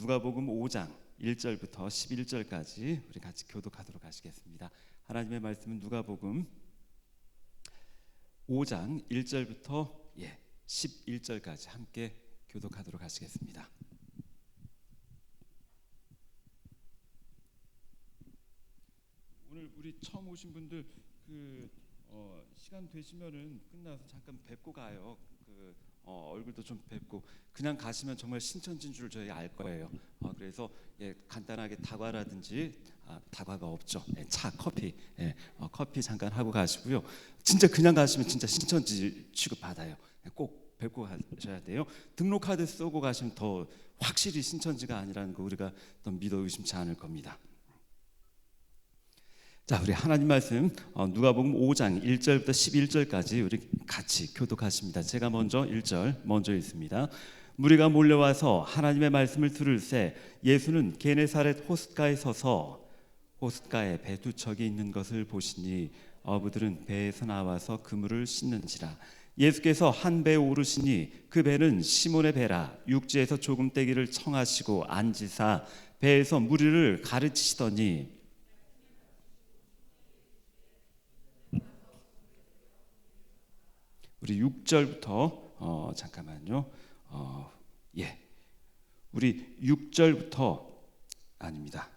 누가복음 5장 1절부터 11절까지 우리 같이 교독하도록 하시겠습니다. 하나님의 말씀은 누가복음 5장 1절부터 11절까지 함께 교독하도록 하시겠습니다. 오늘 우리 처음 오신 분들 시간 되시면은 끝나서 잠깐 뵙고 가요. 얼굴도 좀 뵙고 그냥 가시면 정말 신천지인 줄 저희 알 거예요. 그래서 간단하게 다과라든지 다과가 없죠. 차, 커피, 커피 잠깐 하고 가시고요. 진짜 그냥 가시면 진짜 신천지 취급 받아요. 꼭 뵙고 가셔야 돼요. 등록카드 쏘고 가시면 더 확실히 신천지가 아니라는 거 우리가 더 믿어 의심치 않을 겁니다. 자, 우리 하나님 말씀 누가복음 5장 1절부터 11절까지 우리 같이 교독하십니다. 제가 먼저 1절 먼저 읽습니다. 무리가 몰려와서 하나님의 말씀을 들을새 예수는 게네사렛 호숫가에 서서 호숫가에 배 두 척이 있는 것을 보시니 어부들은 배에서 나와서 그물을 씻는지라. 예수께서 한 배에 오르시니 그 배는 시몬의 배라. 육지에서 조금 떼기를 청하시고 앉으사 배에서 무리를 가르치시더니 우리 6절부터 잠깐만요. 우리 6절부터 아닙니다.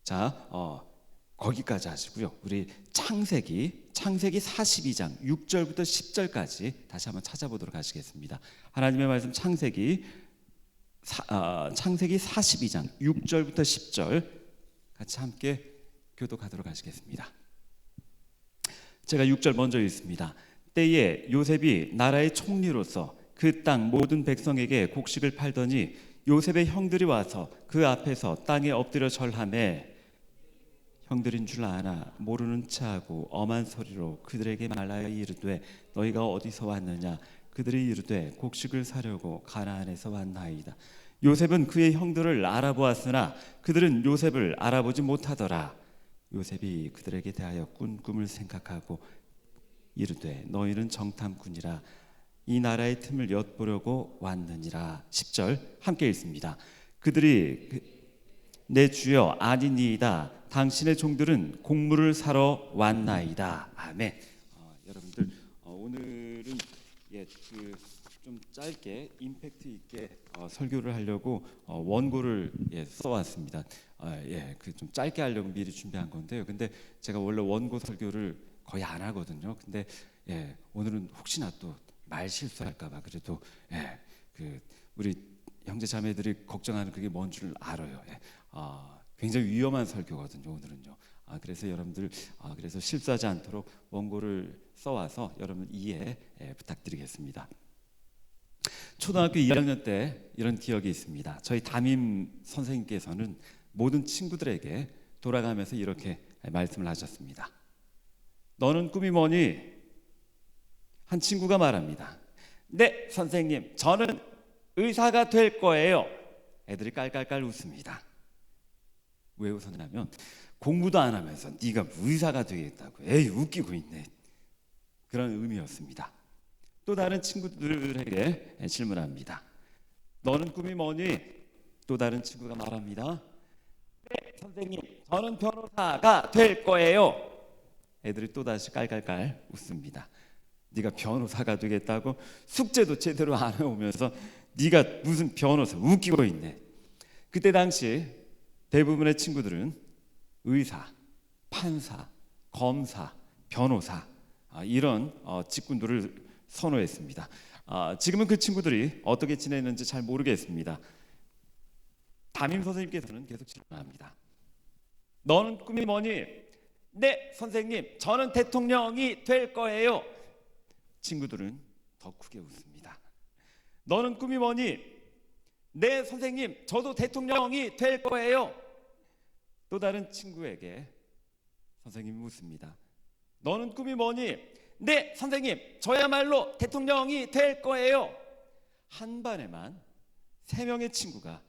자, 거기까지 하시고요. 우리 창세기 42장 6절부터 10절까지 다시 한번 찾아보도록 하시겠습니다. 하나님의 말씀 창세기 42장 6절부터 10절 같이 함께 교독하도록 하시겠습니다. 제가 6절 먼저 읽습니다. 때에 요셉이 나라의 총리로서 그 땅 모든 백성에게 곡식을 팔더니 요셉의 형들이 와서 그 앞에서 땅에 엎드려 절하매 형들인 줄 아나 모르는 체하고 엄한 소리로 그들에게 말하여 이르되 너희가 어디서 왔느냐. 그들이 이르되 곡식을 사려고 가나안에서 왔나이다. 요셉은 그의 형들을 알아보았으나 그들은 요셉을 알아보지 못하더라. 요셉이 그들에게 대하여 꾼 꿈을 생각하고 이르되 너희는 정탐꾼이라 이 나라의 틈을 엿보려고 왔느니라. 10절 함께 읽습니다. 그들이 내 주여 아니니이다. 당신의 종들은 곡물을 사러 왔나이다. 아멘. 여러분들 오늘은 좀 짧게 임팩트 있게 설교를 하려고 원고를 써왔습니다. 좀 짧게 하려고 미리 준비한 건데요. 근데 제가 원래 원고 설교를 거의 안 하거든요. 근데 오늘은 혹시나 또 말 실수할까봐 그래도 우리 형제 자매들이 걱정하는 그게 뭔 줄 알아요. 굉장히 위험한 설교거든요. 오늘은요. 그래서 여러분들 그래서 실수하지 않도록 원고를 써와서 여러분 이해 부탁드리겠습니다. 초등학교 1학년 때 이런 기억이 있습니다. 저희 담임 선생님께서는 모든 친구들에게 돌아가면서 이렇게 말씀을 하셨습니다. 너는 꿈이 뭐니? 한 친구가 말합니다. 네, 선생님, 저는 의사가 될 거예요. 애들이 깔깔깔 웃습니다. 왜 웃었냐면 공부도 안 하면서 네가 의사가 되겠다고 에이 웃기고 있네. 그런 의미였습니다. 또 다른 친구들에게 질문합니다. 너는 꿈이 뭐니? 또 다른 친구가 말합니다. 네, 선생님, 저는 변호사가 될 거예요. 애들이 또다시 깔깔깔 웃습니다. 네가 변호사가 되겠다고 숙제도 제대로 안 해오면서 네가 무슨 변호사 웃기고 있네. 그때 당시 대부분의 친구들은 의사, 판사, 검사, 변호사 이런 직군들을 선호했습니다. 지금은 그 친구들이 어떻게 지내는지 잘 모르겠습니다. 담임 선생님께서는 계속 질문합니다. 너는 꿈이 뭐니? 네, 선생님, 저는 대통령이 될 거예요. 친구들은 더 크게 웃습니다. 너는 꿈이 뭐니? 네, 선생님, 저도 대통령이 될 거예요. 또 다른 친구에게 선생님이 묻습니다. 너는 꿈이 뭐니? 네, 선생님, 저야말로 대통령이 될 거예요. 한 반에만 3명의 친구가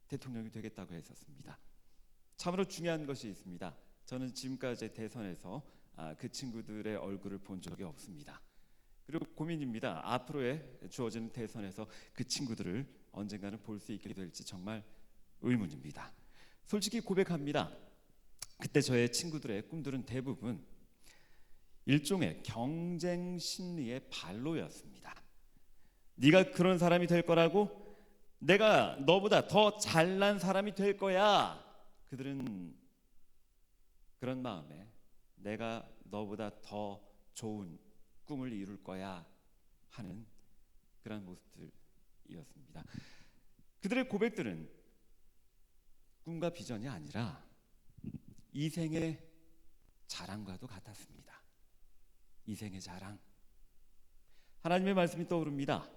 대통령이 되겠다고 했었습니다. 참으로 중요한 것이 있습니다. 저는 지금까지 대선에서 그 친구들의 얼굴을 본 적이 없습니다. 그리고 고민입니다. 앞으로의 주어지는 대선에서 그 친구들을 언젠가는 볼 수 있게 될지 정말 의문입니다. 솔직히 고백합니다. 그때 저의 친구들의 꿈들은 대부분 일종의 경쟁 심리의 발로였습니다. 네가 그런 사람이 될 거라고, 내가 너보다 더 잘난 사람이 될 거야. 그들은 그런 마음에 내가 너보다 더 좋은 꿈을 이룰 거야 하는 그런 모습들이었습니다. 그들의 고백들은 꿈과 비전이 아니라 이생의 자랑과도 같았습니다. 이생의 자랑. 하나님의 말씀이 떠오릅니다.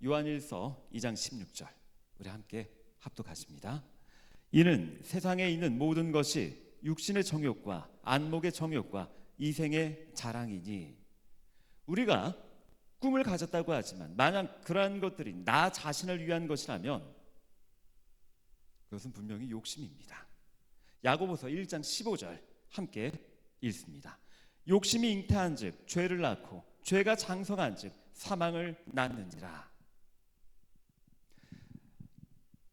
요한일서 2장 16절, 우리 함께 합독하십니다. 이는 세상에 있는 모든 것이 육신의 정욕과 안목의 정욕과 이생의 자랑이니. 우리가 꿈을 가졌다고 하지만 만약 그러한 것들이 나 자신을 위한 것이라면 그것은 분명히 욕심입니다. 야고보서 1장 15절 함께 읽습니다. 욕심이 잉태한즉 죄를 낳고 죄가 장성한즉 사망을 낳느니라.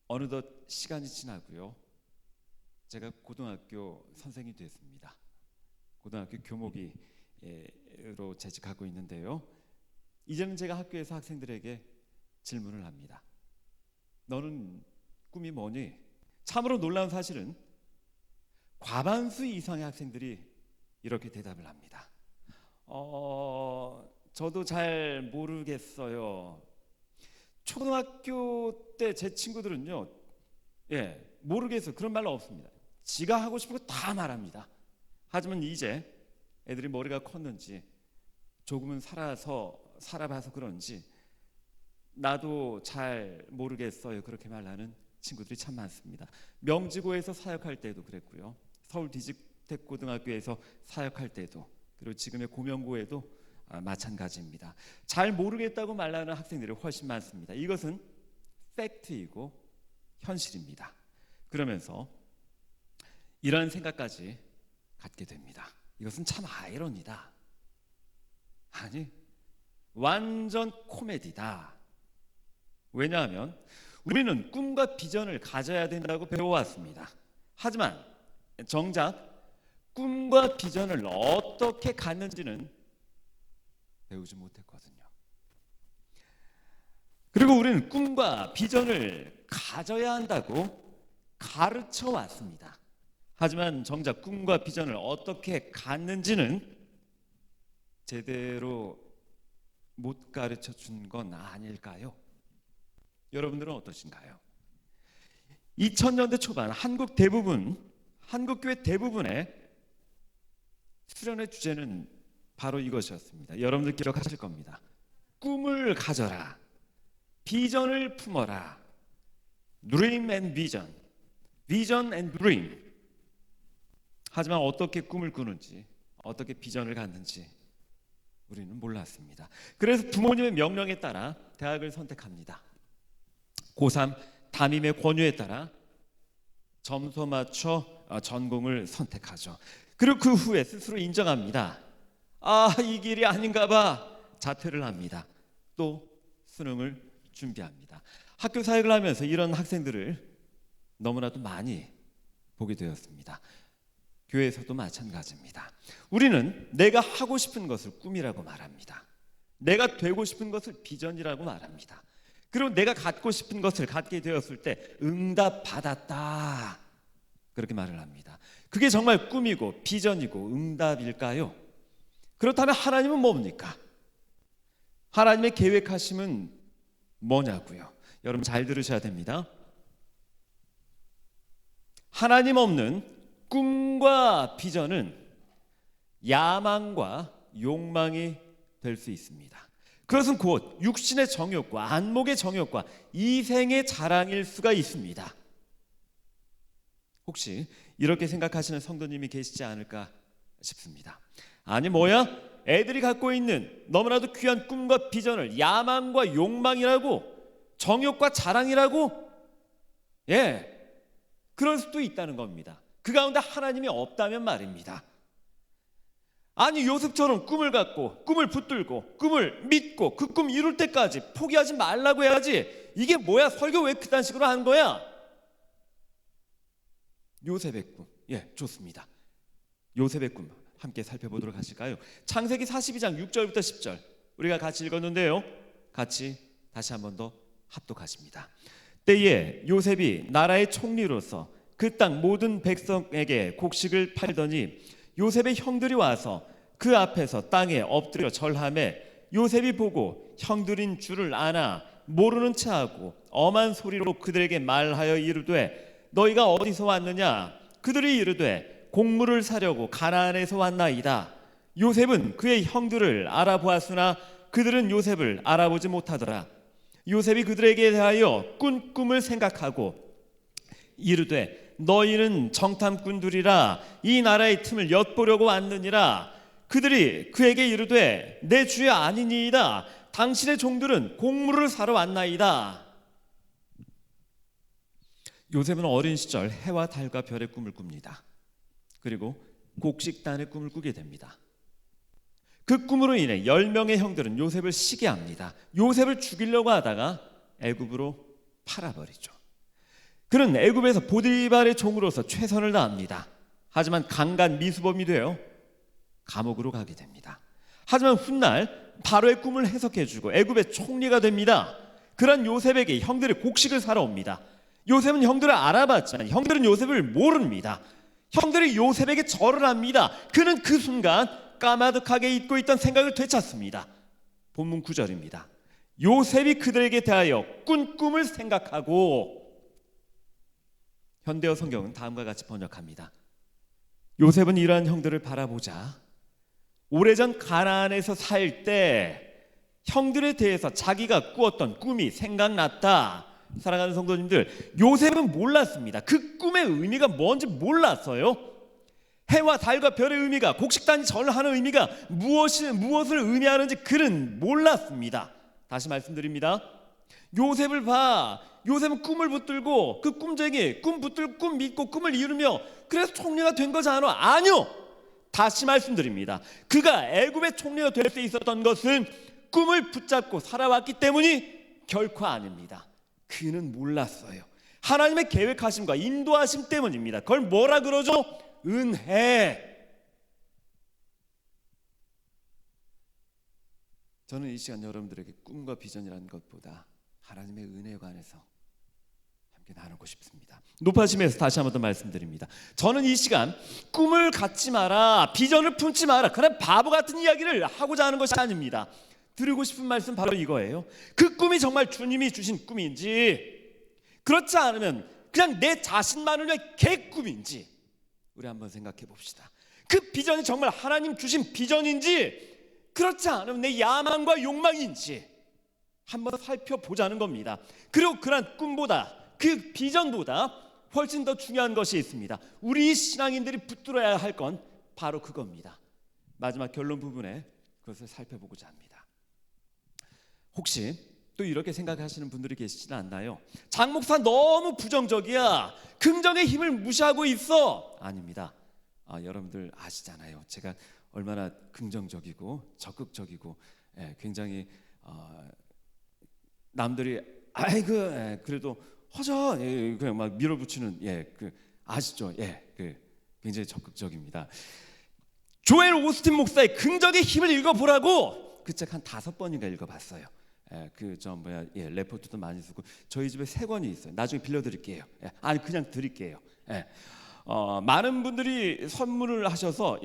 어느덧 시간이 지나고요. 제가 고등학교 선생이 됐습니다. 고등학교 교목이로 재직하고 있는데요. 이제는 제가 학교에서 학생들에게 질문을 합니다. 너는 꿈이 뭐니? 참으로 놀라운 사실은 과반수 이상의 학생들이 이렇게 대답을 합니다. 저도 잘 모르겠어요. 초등학교 때 제 친구들은요, 모르겠어요. 그런 말로 없습니다. 지가 하고 싶은 거 다 말합니다. 하지만 이제 애들이 머리가 컸는지 조금은 살아봐서 그런지 나도 잘 모르겠어요. 그렇게 말하는 친구들이 참 많습니다. 명지고에서 사역할 때도 그랬고요. 서울 디지텍고등학교에서 사역할 때도, 그리고 지금의 고명고에도 마찬가지입니다. 잘 모르겠다고 말하는 학생들이 훨씬 많습니다. 이것은 팩트이고 현실입니다. 그러면서 이런 생각까지 갖게 됩니다. 이것은 참 아이러니다. 아니, 완전 코미디다. 왜냐하면 우리는 꿈과 비전을 가져야 된다고 배워왔습니다. 하지만 정작 꿈과 비전을 어떻게 갖는지는 배우지 못했거든요. 그리고 우리는 꿈과 비전을 가져야 한다고 가르쳐 왔습니다. 하지만 정작 꿈과 비전을 어떻게 갖는지는 제대로 못 가르쳐 준 건 아닐까요? 여러분들은 어떠신가요? 2000년대 초반 한국교회 대부분의 수련의 주제는 바로 이것이었습니다. 여러분들 기억하실 겁니다. 꿈을 가져라, 비전을 품어라, Dream and Vision, Vision and Dream. 하지만 어떻게 꿈을 꾸는지, 어떻게 비전을 갖는지 우리는 몰랐습니다. 그래서 부모님의 명령에 따라 대학을 선택합니다. 고3 담임의 권유에 따라 점수 맞춰 전공을 선택하죠. 그리고 그 후에 스스로 인정합니다. 이 길이 아닌가 봐. 자퇴를 합니다. 또 수능을 준비합니다. 학교 사역을 하면서 이런 학생들을 너무나도 많이 보게 되었습니다. 교회에서도 마찬가지입니다. 우리는 내가 하고 싶은 것을 꿈이라고 말합니다. 내가 되고 싶은 것을 비전이라고 말합니다. 그리고 내가 갖고 싶은 것을 갖게 되었을 때 응답받았다, 그렇게 말을 합니다. 그게 정말 꿈이고 비전이고 응답일까요? 그렇다면 하나님은 뭡니까? 하나님의 계획하심은 뭐냐고요? 여러분 잘 들으셔야 됩니다. 하나님 없는 꿈과 비전은 야망과 욕망이 될 수 있습니다. 그것은 곧 육신의 정욕과 안목의 정욕과 이생의 자랑일 수가 있습니다. 혹시 이렇게 생각하시는 성도님이 계시지 않을까 싶습니다. 아니 뭐야? 애들이 갖고 있는 너무나도 귀한 꿈과 비전을 야망과 욕망이라고, 정욕과 자랑이라고? 그럴 수도 있다는 겁니다. 그 가운데 하나님이 없다면 말입니다. 아니 요셉처럼 꿈을 갖고 꿈을 붙들고 꿈을 믿고 그 꿈 이룰 때까지 포기하지 말라고 해야지. 이게 뭐야? 설교 왜 그딴 식으로 하는 거야? 요셉의 꿈, 좋습니다. 요셉의 꿈 함께 살펴보도록 하실까요? 창세기 42장 6절부터 10절 우리가 같이 읽었는데요, 같이 다시 한 번 더 합독하십니다. 때에 요셉이 나라의 총리로서 그 땅 모든 백성에게 곡식을 팔더니 요셉의 형들이 와서 그 앞에서 땅에 엎드려 절하매 요셉이 보고 형들인 줄을 아나 모르는 체하고 엄한 소리로 그들에게 말하여 이르되 너희가 어디서 왔느냐? 그들이 이르되 곡물을 사려고 가나안에서 왔나이다. 요셉은 그의 형들을 알아보았으나 그들은 요셉을 알아보지 못하더라. 요셉이 그들에게 대하여 꾼 꿈을 생각하고 이르되 너희는 정탐꾼들이라 이 나라의 틈을 엿보려고 왔느니라. 그들이 그에게 이르되 내 주여 아니니이다. 당신의 종들은 곡물을 사러 왔나이다. 요셉은 어린 시절 해와 달과 별의 꿈을 꿉니다. 그리고 곡식단의 꿈을 꾸게 됩니다. 그 꿈으로 인해 10명의 형들은 요셉을 시기합니다. 요셉을 죽이려고 하다가 애굽으로 팔아버리죠. 그는 애굽에서 보디발의 종으로서 최선을 다합니다. 하지만 강간 미수범이 되어 감옥으로 가게 됩니다. 하지만 훗날 바로의 꿈을 해석해주고 애굽의 총리가 됩니다. 그런 요셉에게 형들이 곡식을 사러 옵니다. 요셉은 형들을 알아봤지만 형들은 요셉을 모릅니다. 형들이 요셉에게 절을 합니다. 그는 그 순간 까마득하게 잊고 있던 생각을 되찾습니다. 본문 9절입니다. 요셉이 그들에게 대하여 꾼 꿈을 생각하고, 현대어 성경은 다음과 같이 번역합니다. 요셉은 이러한 형들을 바라보자 오래전 가나안에서 살 때 형들에 대해서 자기가 꾸었던 꿈이 생각났다. 사랑하는 성도님들, 요셉은 몰랐습니다. 그 꿈의 의미가 뭔지 몰랐어요. 해와 달과 별의 의미가, 곡식단이 절하는 의미가 무엇을 의미하는지 그는 몰랐습니다. 다시 말씀드립니다. 요셉을 봐. 요셉은 꿈을 붙들고 그 꿈쟁이, 꿈 붙들고 꿈 믿고 꿈을 이루며 그래서 총리가 된 거잖아. 아니요. 다시 말씀드립니다. 그가 애굽의 총리가 될 수 있었던 것은 꿈을 붙잡고 살아왔기 때문이 결코 아닙니다. 그는 몰랐어요. 하나님의 계획하심과 인도하심 때문입니다. 그걸 뭐라 그러죠? 은혜. 저는 이 시간 여러분들에게 꿈과 비전이라는 것보다 하나님의 은혜에 관해서 함께 나누고 싶습니다. 높아심에서 다시 한번 더 말씀드립니다. 저는 이 시간 꿈을 갖지 마라, 비전을 품지 마라, 그런 바보 같은 이야기를 하고자 하는 것이 아닙니다. 드리고 싶은 말씀 바로 이거예요. 그 꿈이 정말 주님이 주신 꿈인지, 그렇지 않으면 그냥 내 자신만을 위한 개꿈인지 우리 한번 생각해 봅시다. 그 비전이 정말 하나님 주신 비전인지, 그렇지 않으면 내 야망과 욕망인지 한번 살펴보자는 겁니다. 그리고 그런 꿈보다, 그 비전보다 훨씬 더 중요한 것이 있습니다. 우리 신앙인들이 붙들어야 할 건 바로 그겁니다. 마지막 결론 부분에 그것을 살펴보고자 합니다. 혹시 또 이렇게 생각하시는 분들이 계시지는 않나요? 장 목사 너무 부정적이야, 긍정의 힘을 무시하고 있어. 아닙니다. 여러분들 아시잖아요. 제가 얼마나 긍정적이고 적극적이고 굉장히 남들이 아이고 그래도 허전 그냥 막 밀어붙이는 그 아시죠? 그 굉장히 적극적입니다. 조엘 오스틴 목사의 긍정의 힘을 읽어보라고 그 책 한 5번인가 읽어봤어요. 레포트도 많이 쓰고 저희 집에 3권이 있어요. 나중에 빌려드릴게요. 아니 그냥 드릴게요. 많은 분들이 선물을 하셔서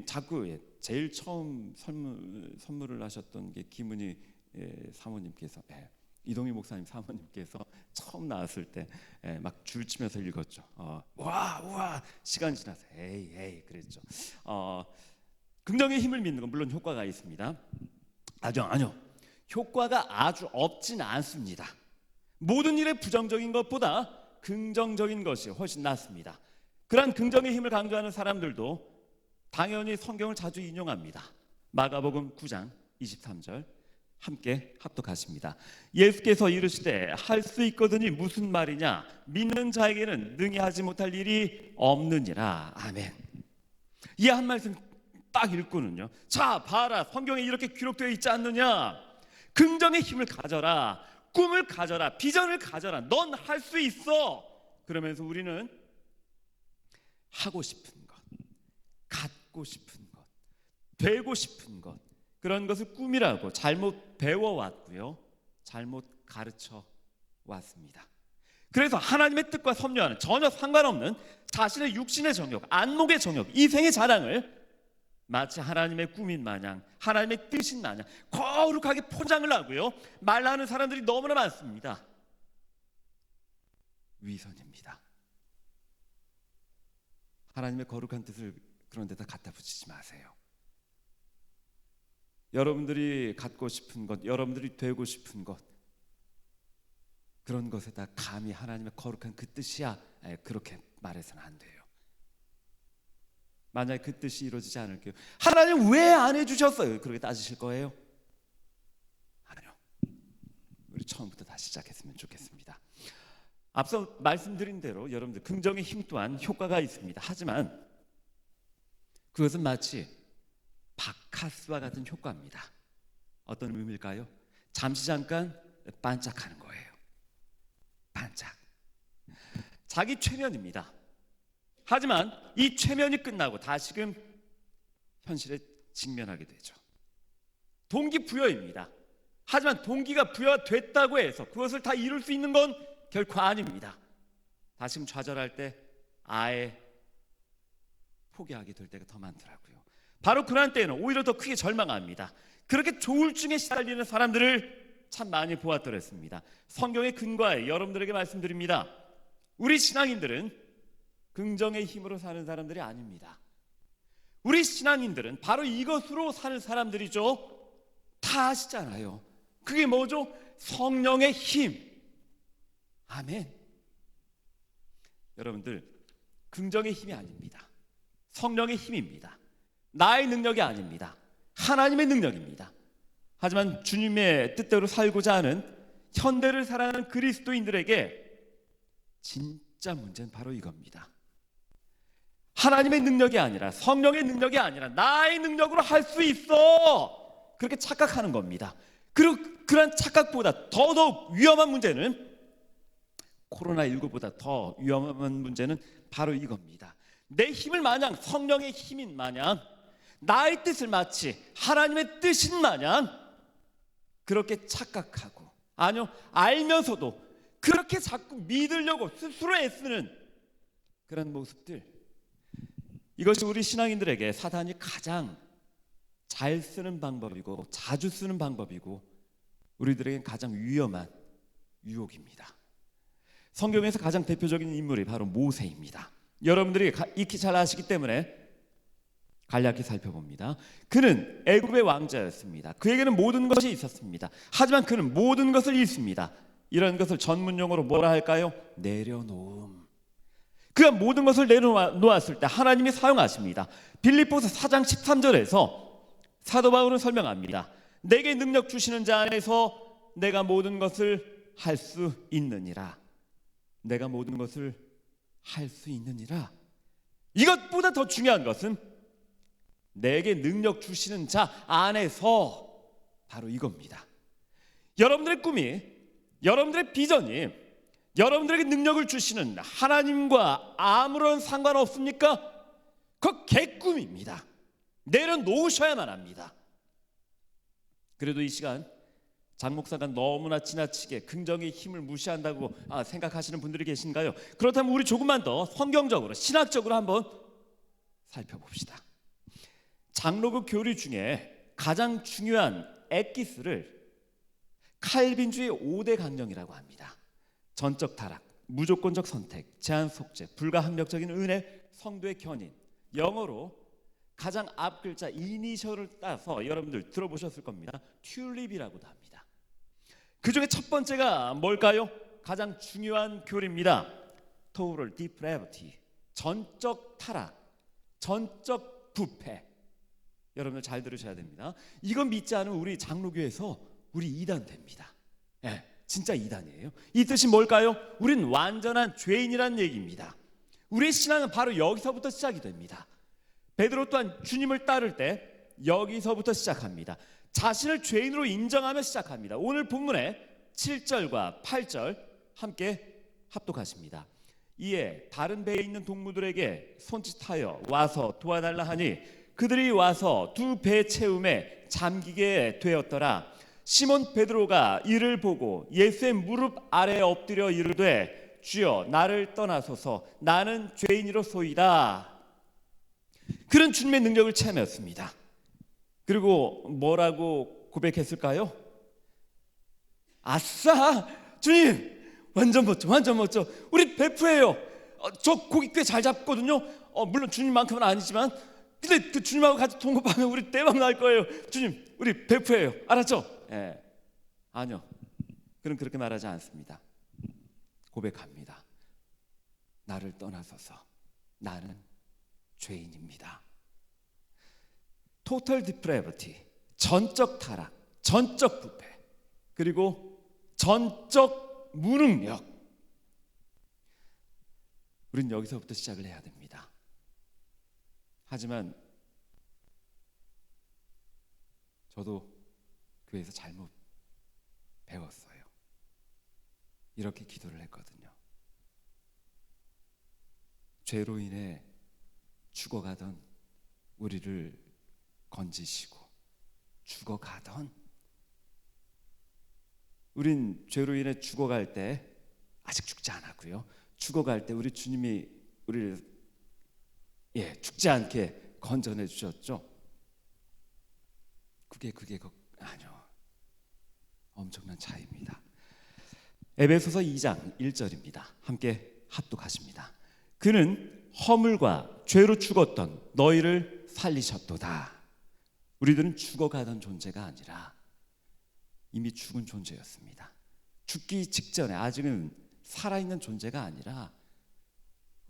자꾸 제일 처음 선물을 하셨던 게 김은희 사모님께서, 이동희 목사님 사모님께서 처음 나왔을 때 막 줄치면서 읽었죠. 와 시간이 지나서 에이 그랬죠. 긍정의 힘을 믿는 건 물론 효과가 있습니다. 아니요. 효과가 아주 없진 않습니다. 모든 일에 부정적인 것보다 긍정적인 것이 훨씬 낫습니다. 그러한 긍정의 힘을 강조하는 사람들도 당연히 성경을 자주 인용합니다. 마가복음 9장 23절 함께 합독하십니다. 예수께서 이르시되 할 수 있거든이 무슨 말이냐, 믿는 자에게는 능히 하지 못할 일이 없느니라. 아멘. 이 한 말씀 딱 읽고는요, 자 봐라, 성경에 이렇게 기록되어 있지 않느냐. 긍정의 힘을 가져라, 꿈을 가져라, 비전을 가져라, 넌 할 수 있어. 그러면서 우리는 하고 싶은 것, 갖고 싶은 것, 되고 싶은 것, 그런 것을 꿈이라고 잘못 배워왔고요, 잘못 가르쳐 왔습니다. 그래서 하나님의 뜻과 섭리와는 전혀 상관없는 자신의 육신의 정욕, 안목의 정욕, 이생의 자랑을 마치 하나님의 꿈인 마냥, 하나님의 뜻인 마냥 거룩하게 포장을 하고요, 말하는 사람들이 너무나 많습니다. 위선입니다. 하나님의 거룩한 뜻을 그런 데다 갖다 붙이지 마세요. 여러분들이 갖고 싶은 것, 여러분들이 되고 싶은 것, 그런 것에다 감히 하나님의 거룩한 그 뜻이야, 그렇게 말해서는 안 돼요. 만약에 그 뜻이 이루어지지 않을게요, 하나님 왜 안 해주셨어요? 그렇게 따지실 거예요? 아니요. 우리 처음부터 다시 시작했으면 좋겠습니다. 앞서 말씀드린 대로 여러분들 긍정의 힘 또한 효과가 있습니다. 하지만 그것은 마치 바카스와 같은 효과입니다. 어떤 의미일까요? 잠시 잠깐 반짝하는 거예요. 반짝. 자기 최면입니다. 하지만 이 최면이 끝나고 다시금 현실에 직면하게 되죠. 동기부여입니다. 하지만 동기가 부여됐다고 해서 그것을 다 이룰 수 있는 건 결코 아닙니다. 다시금 좌절할 때 아예 포기하게 될 때가 더 많더라고요. 바로 그런 때에는 오히려 더 크게 절망합니다. 그렇게 조울증에 시달리는 사람들을 참 많이 보았더랬습니다. 성경의 근거에 여러분들에게 말씀드립니다. 우리 신앙인들은 긍정의 힘으로 사는 사람들이 아닙니다. 우리 신앙인들은 바로 이것으로 사는 사람들이죠. 다 아시잖아요. 그게 뭐죠? 성령의 힘. 아멘. 여러분들, 긍정의 힘이 아닙니다. 성령의 힘입니다. 나의 능력이 아닙니다. 하나님의 능력입니다. 하지만 주님의 뜻대로 살고자 하는 현대를 살아가는 그리스도인들에게 진짜 문제는 바로 이겁니다. 하나님의 능력이 아니라, 성령의 능력이 아니라 나의 능력으로 할 수 있어, 그렇게 착각하는 겁니다. 그리고 그런 착각보다 더더욱 위험한 문제는, 코로나19보다 더 위험한 문제는 바로 이겁니다. 내 힘을 마냥, 성령의 힘인 마냥, 나의 뜻을 마치 하나님의 뜻인 마냥 그렇게 착각하고, 아니요, 알면서도 그렇게 자꾸 믿으려고 스스로 애쓰는 그런 모습들, 이것이 우리 신앙인들에게 사단이 가장 잘 쓰는 방법이고 자주 쓰는 방법이고 우리들에겐 가장 위험한 유혹입니다. 성경에서 가장 대표적인 인물이 바로 모세입니다. 여러분들이 익히 잘 아시기 때문에 간략히 살펴봅니다. 그는 애굽의 왕자였습니다. 그에게는 모든 것이 있었습니다. 하지만 그는 모든 것을 잃습니다. 이런 것을 전문용어로 뭐라 할까요? 내려놓음. 그가 모든 것을 내려놓았을 때 하나님이 사용하십니다. 빌립보서 4장 13절에서 사도 바울은 설명합니다. 내게 능력 주시는 자 안에서 내가 모든 것을 할 수 있느니라. 내가 모든 것을 할 수 있느니라. 이것보다 더 중요한 것은 내게 능력 주시는 자 안에서, 바로 이겁니다. 여러분들의 꿈이, 여러분들의 비전이 여러분들에게 능력을 주시는 하나님과 아무런 상관없습니까? 그거 개꿈입니다. 내려놓으셔야만 합니다. 그래도 이 시간 장 목사가 너무나 지나치게 긍정의 힘을 무시한다고 생각하시는 분들이 계신가요? 그렇다면 우리 조금만 더 성경적으로, 신학적으로 한번 살펴봅시다. 장로교 교리 중에 가장 중요한 엑기스를 칼빈주의 5대 강령이라고 합니다. 전적 타락, 무조건적 선택, 제한 속죄, 불가항력적인 은혜, 성도의 견인. 영어로 가장 앞 글자 이니셜을 따서 여러분들 들어보셨을 겁니다. 튤립이라고도 합니다. 그 중에 첫 번째가 뭘까요? 가장 중요한 교리입니다. Total depravity, 전적 타락, 전적 부패. 여러분들 잘 들으셔야 됩니다. 이건 믿지 않으면 우리 장로교에서 우리 이단 됩니다. 예, 진짜 이단이에요. 이 뜻이 뭘까요? 우린 완전한 죄인이란 얘기입니다. 우리의 신앙은 바로 여기서부터 시작이 됩니다. 베드로 또한 주님을 따를 때 여기서부터 시작합니다. 자신을 죄인으로 인정하며 시작합니다. 오늘 본문의 7절과 8절 함께 합독하십니다. 이에 다른 배에 있는 동무들에게 손짓하여 와서 도와달라 하니 그들이 와서 두 배 채움에 잠기게 되었더라. 시몬 베드로가 이를 보고 예수의 무릎 아래에 엎드려 이르되 주여 나를 떠나소서 나는 죄인이로소이다. 그런 주님의 능력을 체험했습니다. 그리고 뭐라고 고백했을까요? 아싸 주님 완전 멋져 완전 멋져 우리 베프예요. 저 고기 꽤 잘 잡거든요. 물론 주님만큼은 아니지만 근데 그 주님하고 같이 동업하면 우리 대박 날 거예요. 주님 우리 베프예요. 알았죠? 예. 아니요. 그럼 그렇게 말하지 않습니다. 고백합니다. 나를 떠나소서 나는 죄인입니다. 토탈 디프레버티, 전적 타락, 전적 부패, 그리고 전적 무능력. 우린 여기서부터 시작을 해야 됩니다. 하지만 저도 교회에서 잘못 배웠어요. 이렇게 기도를 했거든요. 죄로 인해 죽어가던 우리를 건지시고 죽어가던 우린 죄로 인해 죽어갈 때 아직 죽지 않았고요. 죽어갈 때 우리 주님이 우리를 죽지 않게 건져내 주셨죠. 그게 아니요. 엄청난 차이입니다. 에베소서 2장 1절입니다. 함께 합독하십니다. 그는 허물과 죄로 죽었던 너희를 살리셨도다. 우리들은 죽어가던 존재가 아니라 이미 죽은 존재였습니다. 죽기 직전에 아직은 살아있는 존재가 아니라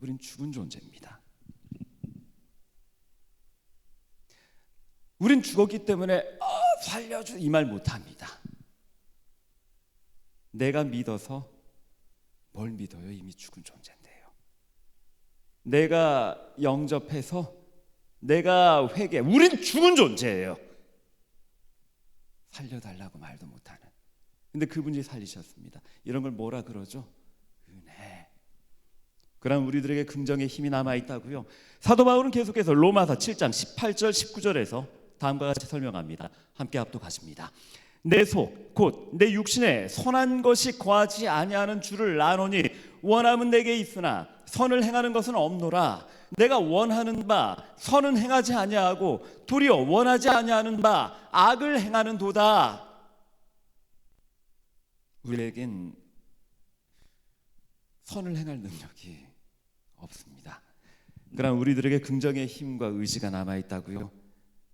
우린 죽은 존재입니다. 우린 죽었기 때문에 살려줘 이 말 못합니다. 내가 믿어서 뭘 믿어요? 이미 죽은 존재인데요. 내가 영접해서 내가 회개, 우린 죽은 존재예요. 살려달라고 말도 못하는. 근데 그분이 살리셨습니다. 이런 걸 뭐라 그러죠? 은혜. 그럼 우리들에게 긍정의 힘이 남아있다고요. 사도 바울은 계속해서 로마서 7장 18절 19절에서 다음과 같이 설명합니다. 함께 합독하십니다. 내 속 곧 내 육신에 선한 것이 거하지 아니하는 줄을 아노니 원함은 내게 있으나 선을 행하는 것은 없노라. 내가 원하는 바 선은 행하지 아니하고 도리어 원하지 아니하는 바 악을 행하는 도다. 우리에겐 선을 행할 능력이 없습니다. 그러나 우리들에게 긍정의 힘과 의지가 남아있다고요.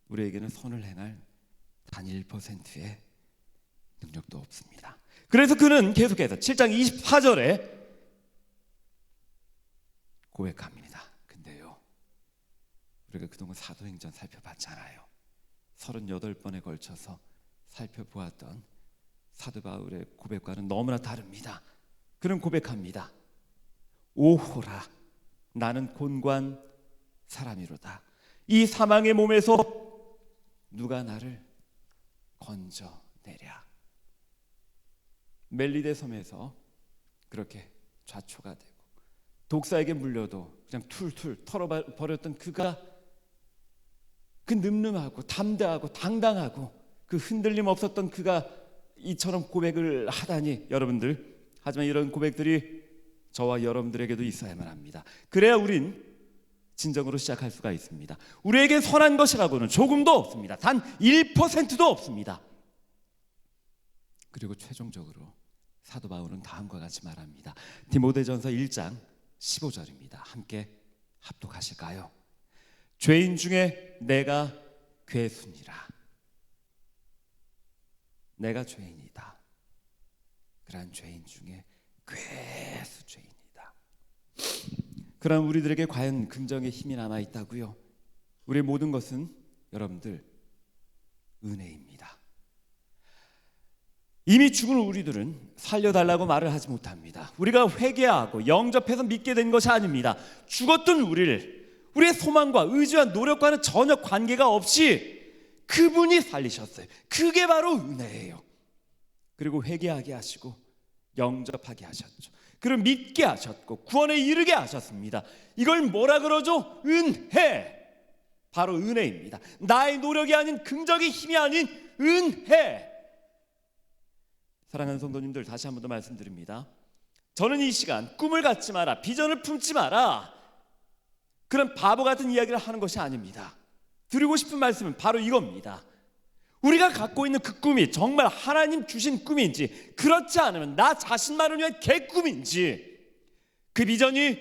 우리에게는 선을 행할 단 1%의 능력도 없습니다. 그래서 그는 계속해서 7장 24절에 고백합니다. 근데요, 우리가 그동안 사도행전 살펴봤잖아요. 38번에 걸쳐서 살펴보았던 사도 바울의 고백과는 너무나 다릅니다. 그는 고백합니다. 오호라 나는 곤고한 사람이로다. 이 사망의 몸에서 누가 나를 건져내랴. 멜리데 섬에서 그렇게 좌초가 되고 독사에게 물려도 그냥 툴툴 털어버렸던 그가 그 늠름하고 담대하고 당당하고 그 흔들림 없었던 그가 이처럼 고백을 하다니 여러분들. 하지만 이런 고백들이 저와 여러분들에게도 있어야만 합니다. 그래야 우린 진정으로 시작할 수가 있습니다. 우리에게 선한 것이라고는 조금도 없습니다. 단 1%도 없습니다. 그리고 최종적으로 사도 바울은 다음과 같이 말합니다. 디모데전서 1장 15절입니다. 함께 합독하실까요? 죄인 중에 내가 괴순이라. 내가 죄인이다. 그러한 죄인 중에 괴수 죄인이다. 그럼 우리들에게 과연 긍정의 힘이 남아있다고요? 우리의 모든 것은 여러분들 은혜입니다. 이미 죽은 우리들은 살려달라고 말을 하지 못합니다. 우리가 회개하고 영접해서 믿게 된 것이 아닙니다. 죽었던 우리를 우리의 소망과 의지와 노력과는 전혀 관계가 없이 그분이 살리셨어요. 그게 바로 은혜예요. 그리고 회개하게 하시고 영접하게 하셨죠. 그리고 믿게 하셨고 구원에 이르게 하셨습니다. 이걸 뭐라 그러죠? 은혜. 바로 은혜입니다. 나의 노력이 아닌, 긍정의 힘이 아닌 은혜. 사랑하는 성도님들, 다시 한 번 더 말씀드립니다. 저는 이 시간 꿈을 갖지 마라, 비전을 품지 마라, 그런 바보 같은 이야기를 하는 것이 아닙니다. 드리고 싶은 말씀은 바로 이겁니다. 우리가 갖고 있는 그 꿈이 정말 하나님 주신 꿈인지, 그렇지 않으면 나 자신만을 위한 개꿈인지, 그 비전이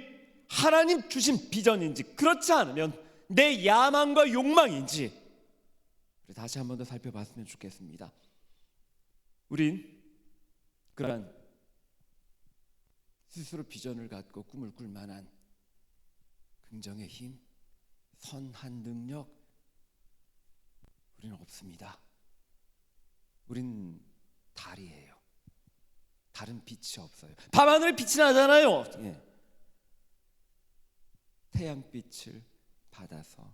하나님 주신 비전인지, 그렇지 않으면 내 야망과 욕망인지 다시 한 번 더 살펴봤으면 좋겠습니다. 우린 그러한 스스로 비전을 갖고 꿈을 꿀 만한 긍정의 힘, 선한 능력, 우리는 없습니다. 우린 달이에요. 다른 빛이 없어요. 밤하늘에 빛이 나잖아요. 예. 태양빛을 받아서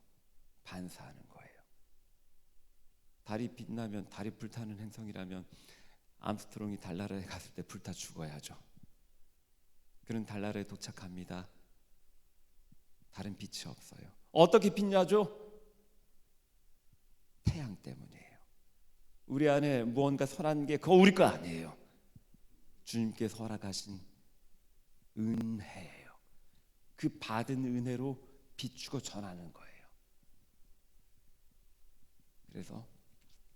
반사하는 거예요. 달이 빛나면, 달이 불타는 행성이라면 암스트롱이 달나라에 갔을 때 불타 죽어야죠. 그런 달나라에 도착합니다. 다른 빛이 없어요. 어떻게 빛나죠? 태양 때문이에요. 우리 안에 무언가 선한 게 그거 우리 거 아니에요. 주님께서 허락하신 은혜예요. 그 받은 은혜로 비추고 전하는 거예요. 그래서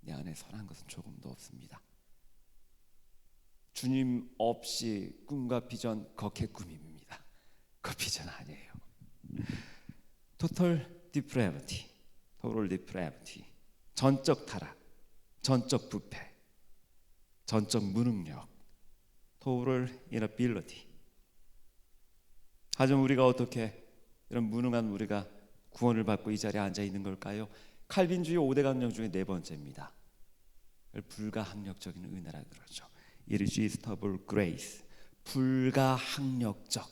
내 안에 선한 것은 조금도 없습니다. 주님 없이 꿈과 비전, 그거 개꿈입니다. 그 비전 아니에요. Total depravity, total depravity, 전적 타락, 전적 부패, 전적 무능력, total inability. 하지만 우리가 어떻게 이런 무능한 우리가 구원을 받고 이 자리에 앉아 있는 걸까요? 칼빈주의 5대 강령 중에 네 번째입니다. 불가항력적인 은혜라 그러죠. Irresistible grace, 불가항력적.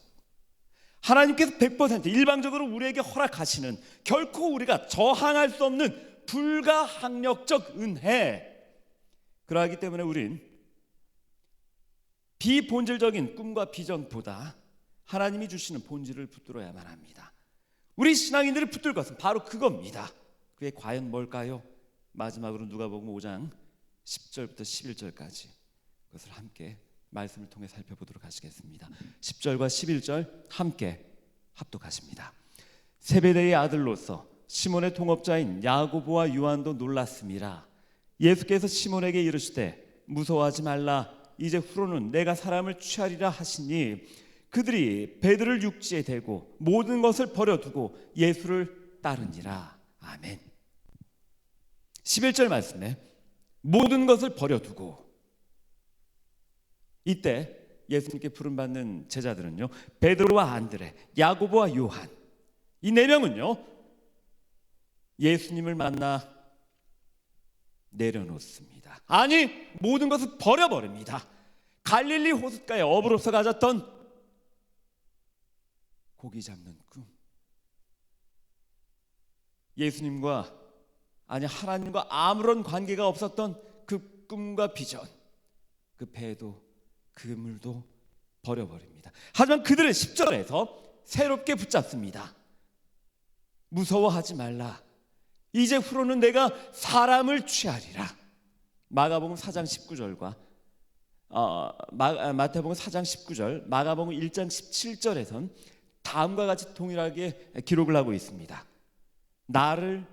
하나님께서 100% 일방적으로 우리에게 허락하시는, 결코 우리가 저항할 수 없는 불가항력적 은혜. 그러하기 때문에 우린 비본질적인 꿈과 비전보다 하나님이 주시는 본질을 붙들어야만 합니다. 우리 신앙인들이 붙들 것은 바로 그겁니다. 그게 과연 뭘까요? 마지막으로 누가복음 5장 10절부터 11절까지 그것을 함께 말씀을 통해 살펴보도록 하시겠습니다. 10절과 11절 함께 합독하십니다. 세베대의 아들로서 시몬의 동업자인 야고보와 요한도 놀랐음이라. 예수께서 시몬에게 이르시되 무서워하지 말라, 이제 후로는 내가 사람을 취하리라 하시니 그들이 베드로를 육지에 대고 모든 것을 버려두고 예수를 따르니라. 아멘. 11절 말씀에 모든 것을 버려두고, 이때 예수님께 부름받는 제자들은요, 베드로와 안드레, 야고보와 요한, 이 네 명은요 예수님을 만나 내려놓습니다. 아니, 모든 것을 버려버립니다. 갈릴리 호숫가에 어부로서 가졌던 고기 잡는 꿈, 예수님과, 아니 하나님과 아무런 관계가 없었던 그 꿈과 비전, 그 배도 그물도 버려버립니다. 하지만 그들은 10절에서 새롭게 붙잡습니다. 무서워하지 말라, 이제 후로는 내가 사람을 취하리라. 마가복음 4장 19절과 마태복음 4장 19절, 마가복음 1장 17절에선 다음과 같이 동일하게 기록을 하고 있습니다. 나를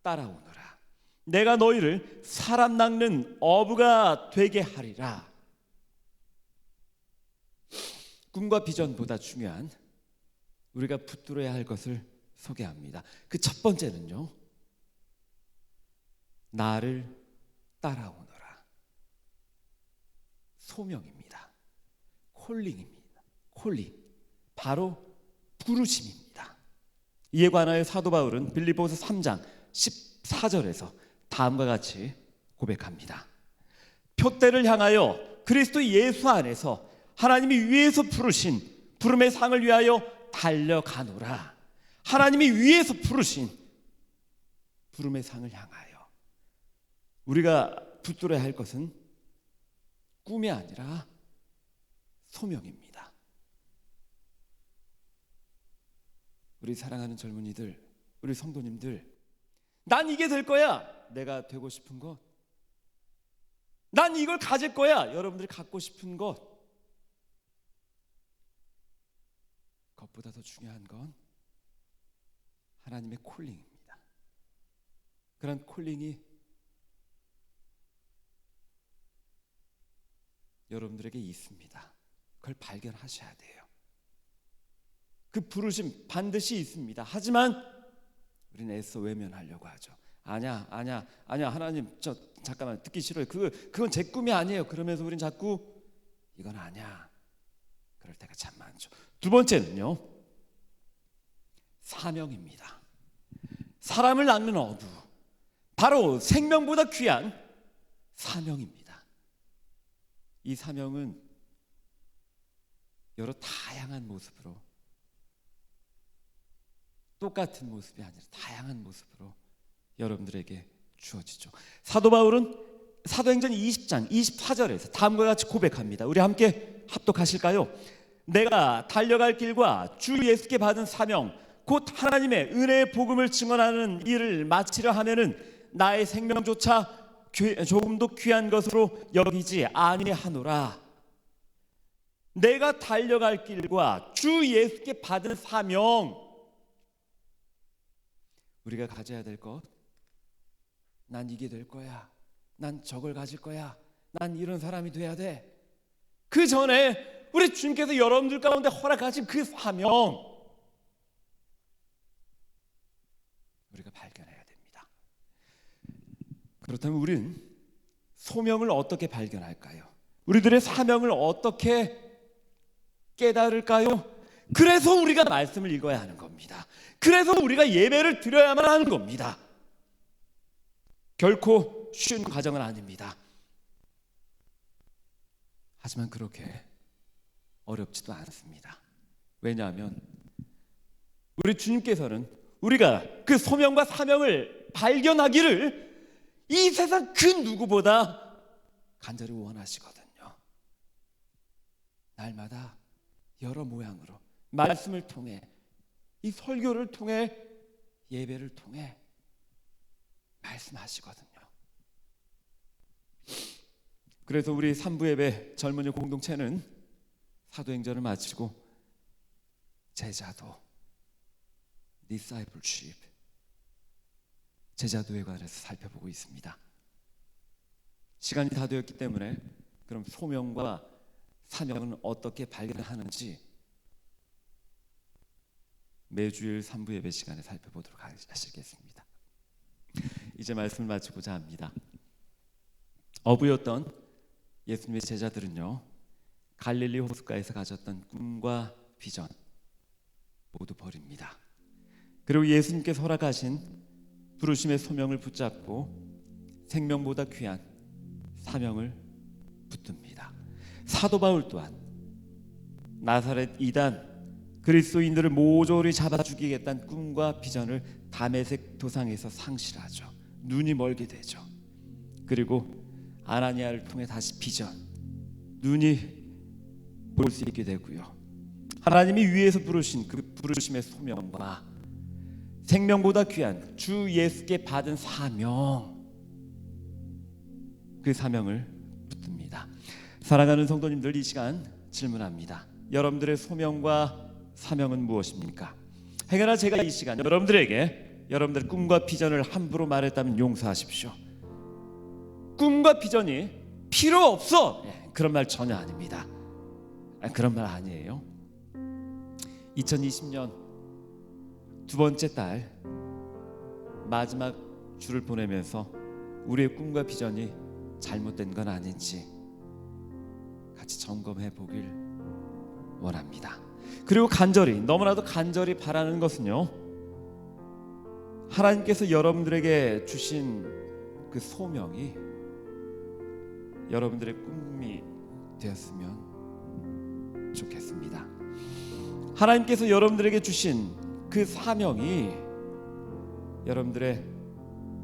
따라오너라, 내가 너희를 사람 낚는 어부가 되게 하리라. 꿈과 비전보다 중요한 우리가 붙들어야 할 것을 소개합니다. 그 첫 번째는요, 나를 따라오너라. 소명입니다. 콜링입니다. 콜링, 바로 부르심입니다. 이에 관하여 사도 바울은 빌립보서 3장 14절에서 다음과 같이 고백합니다. 표대를 향하여 그리스도 예수 안에서 하나님이 위에서 부르신 부름의 상을 위하여 달려가노라. 하나님이 위에서 부르신 부름의 상을 향하여 우리가 붙들어야 할 것은 꿈이 아니라 소명입니다. 우리 사랑하는 젊은이들, 우리 성도님들, 난 이게 될 거야. 내가 되고 싶은 것. 난 이걸 가질 거야. 여러분들이 갖고 싶은 것. 그것보다 더 중요한 건 하나님의 콜링입니다. 그런 콜링이 여러분들에게 있습니다. 그걸 발견하셔야 돼요. 그 부르심 반드시 있습니다. 하지만 우리는 애써 외면하려고 하죠. 아니야 하나님, 저 잠깐만, 듣기 싫어요. 그건 제 꿈이 아니에요. 그러면서 우린 자꾸 이건 아니야. 그럴 때가 참 많죠. 두 번째는요, 사명입니다. 사람을 낳는 어부, 바로 생명보다 귀한 사명입니다. 이 사명은 여러 다양한 모습으로, 똑같은 모습이 아니라 다양한 모습으로 여러분들에게 주어지죠. 사도 바울은 사도행전 20장 24절에서 다음과 같이 고백합니다. 우리 함께 합독하실까요? 내가 달려갈 길과 주 예수께 받은 사명, 곧 하나님의 은혜의 복음을 증언하는 일을 마치려 하면은 나의 생명조차 조금도 귀한 것으로 여기지 아니하노라. 내가 달려갈 길과 주 예수께 받은 사명, 우리가 가져야 될 것, 난 이게 될 거야, 난 저걸 가질 거야, 난 이런 사람이 돼야 돼. 그 전에 우리 주님께서 여러분들 가운데 허락하신 그 사명, 우리가 발견해야 됩니다. 그렇다면 우리는 소명을 어떻게 발견할까요? 우리들의 사명을 어떻게 깨달을까요? 그래서 우리가 말씀을 읽어야 하는 겁니다. 그래서 우리가 예배를 드려야만 하는 겁니다. 결코 쉬운 과정은 아닙니다. 하지만 그렇게 어렵지도 않습니다. 왜냐하면 우리 주님께서는 우리가 그 소명과 사명을 발견하기를 이 세상 그 누구보다 간절히 원하시거든요. 날마다 여러 모양으로 말씀을 통해, 이 설교를 통해, 예배를 통해 말씀하시거든요. 그래서 우리 3부 예배 젊은이 공동체는 사도행전을 마치고 제자도, discipleship, 제자도에 관해서 살펴보고 있습니다. 시간이 다 되었기 때문에 그럼 소명과 사명은 어떻게 발견하는지 매주일 3부 예배 시간에 살펴보도록 하시겠습니다. 이제 말씀을 마치고자 합니다. 어부였던 예수님의 제자들은요, 갈릴리 호숫가에서 가졌던 꿈과 비전 모두 버립니다. 그리고 예수님께서 허락하신 부르심의 소명을 붙잡고 생명보다 귀한 사명을 붙듭니다. 사도 바울 또한 나사렛 이단 그리스도인들을 모조리 잡아 죽이겠다는 꿈과 비전을 다메섹 도상에서 상실하죠. 눈이 멀게 되죠. 그리고 아나니아를 통해 다시 비전, 눈이 볼 수 있게 되고요. 하나님이 위에서 부르신 그 부르심의 소명과 생명보다 귀한 주 예수께 받은 사명, 그 사명을 붙듭니다. 사랑하는 성도님들, 이 시간 질문합니다. 여러분들의 소명과 사명은 무엇입니까? 행여나 제가 이 시간 여러분들에게 여러분들의 꿈과 비전을 함부로 말했다면 용서하십시오. 꿈과 비전이 필요 없어, 그런 말 전혀 아닙니다. 그런 말 아니에요. 2020년 두 번째 달 마지막 주를 보내면서 우리의 꿈과 비전이 잘못된 건 아닌지 같이 점검해 보길 원합니다. 그리고 간절히, 너무나도 간절히 바라는 것은요, 하나님께서 여러분들에게 주신 그 소명이 여러분들의 꿈이 되었으면 좋겠습니다. 하나님께서 여러분들에게 주신 그 사명이 여러분들의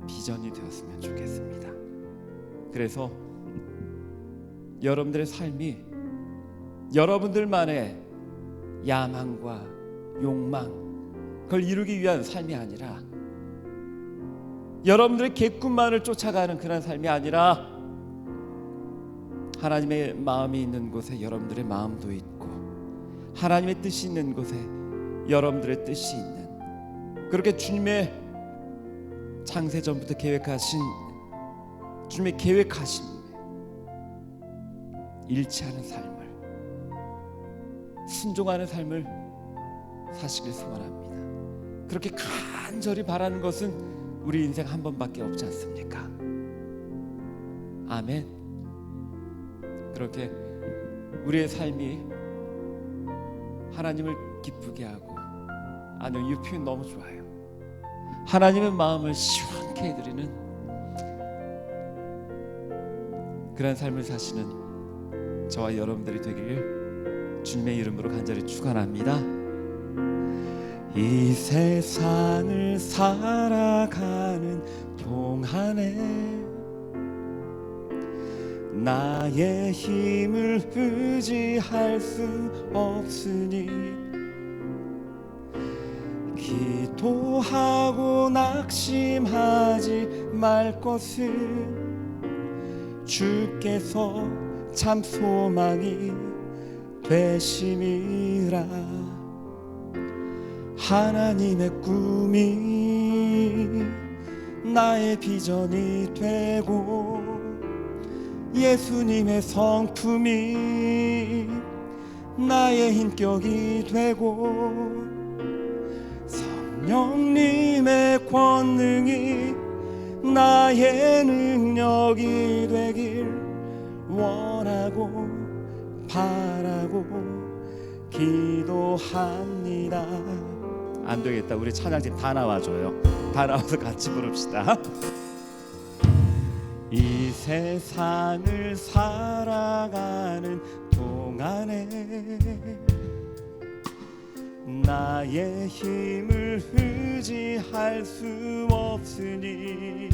비전이 되었으면 좋겠습니다. 그래서 여러분들의 삶이 여러분들만의 야망과 욕망, 그걸 이루기 위한 삶이 아니라, 여러분들의 객꿈만을 쫓아가는 그런 삶이 아니라, 하나님의 마음이 있는 곳에 여러분들의 마음도 있고, 하나님의 뜻이 있는 곳에 여러분들의 뜻이 있는, 그렇게 주님의 창세전부터 계획하신, 주님의 계획하신 일치하는 삶을, 순종하는 삶을 사시길 소원합니다. 그렇게 간절히 바라는 것은 우리 인생 한 번밖에 없지 않습니까? 아멘. 그렇게 우리의 삶이 하나님을 기쁘게 하고, 아니요, 이 표현 너무 좋아요. 하나님의 마음을 시원케 해드리는 그런 삶을 사시는 저와 여러분들이 되길 주님의 이름으로 간절히 축원합니다. 이 세상을 살아가는 동안에 나의 힘을 의지할 수 없으니, 기도하고 낙심하지 말 것은 주께서 참 소망이 되심이라. 하나님의 꿈이 나의 비전이 되고, 예수님의 성품이 나의 인격이 되고, 성령님의 권능이 나의 능력이 되길 원하고 바라고 기도합니다. 안 되겠다, 우리 찬양팀 다 나와줘요. 다 나와서 같이 부릅시다. 이 세상을 살아가는 동안에 나의 힘을 의지할 수 없으니,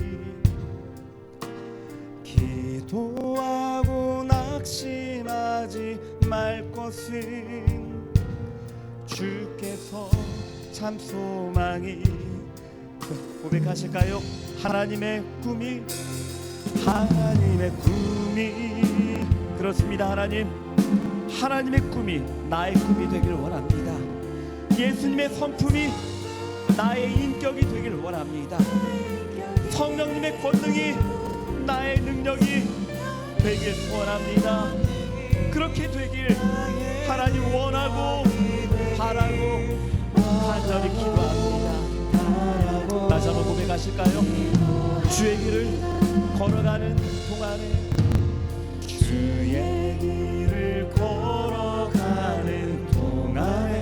기도하고 낙심하지 말 것은 주께서 참 소망이. 고백하실까요? 하나님의 꿈이, 하나님의 꿈이, 그렇습니다. 하나님의 꿈이 나의 꿈이 되길 원합니다. 예수님의 성품이 나의 인격이 되길 원합니다. 성령님의 권능이 나의 능력이 되길 소원합니다. 그렇게 되길 하나님 원하고 바라고 간절히 기도합니다. 다시 한번 고백하실까요? 주의 길을 걸어가는 동안에, 주의 길을 걸어가는 동안에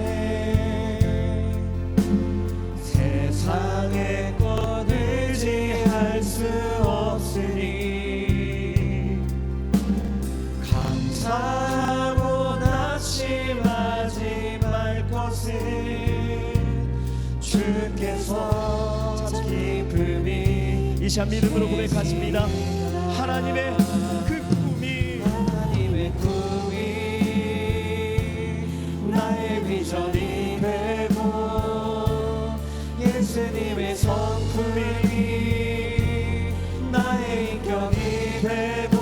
세상의 것 의지할 수 없으니, 감사하고 낙심하지 말 것은 주께서 참 기쁨이. 이 시간 믿음으로 고백하십니다. 하나님의 그 꿈이, 하나님의 꿈이 나의 비전이 되고, 예수님의 성품이 나의 인격이 되고,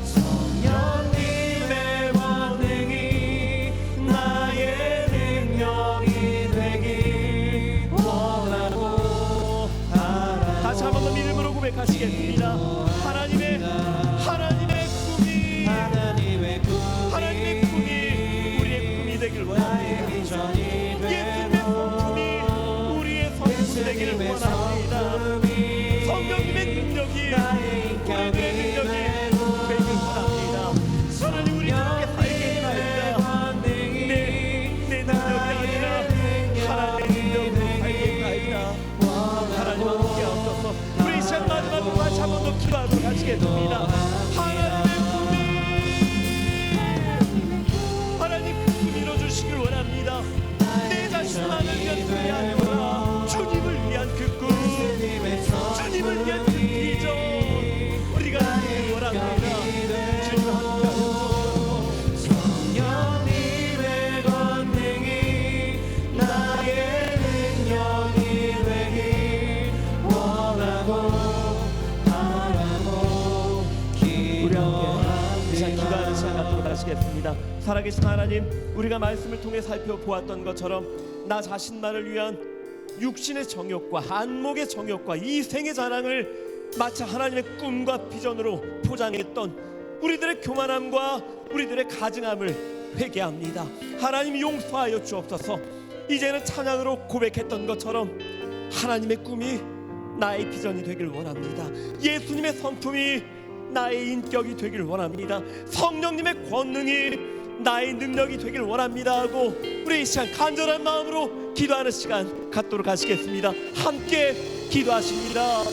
성령님의 권능이 나의 능력이 되길 원하고 바라고. 다시 한 번 더 믿음으로 고백하시겠습니다. 시간 기도하는 시간 갖도록 하시겠습니다. 살아계신 하나님, 우리가 말씀을 통해 살펴보았던 것처럼 나 자신만을 위한 육신의 정욕과 안목의 정욕과 이생의 자랑을 마치 하나님의 꿈과 비전으로 포장했던 우리들의 교만함과 우리들의 가증함을 회개합니다. 하나님 용서하여 주옵소서. 이제는 찬양으로 고백했던 것처럼 하나님의 꿈이 나의 비전이 되길 원합니다. 예수님의 성품이 나의 인격이 되길 원합니다. 성령님의 권능이 나의 능력이 되길 원합니다 하고 우리 이 시간 간절한 마음으로 기도하는 시간 갖도록 하시겠습니다. 함께 기도하십니다.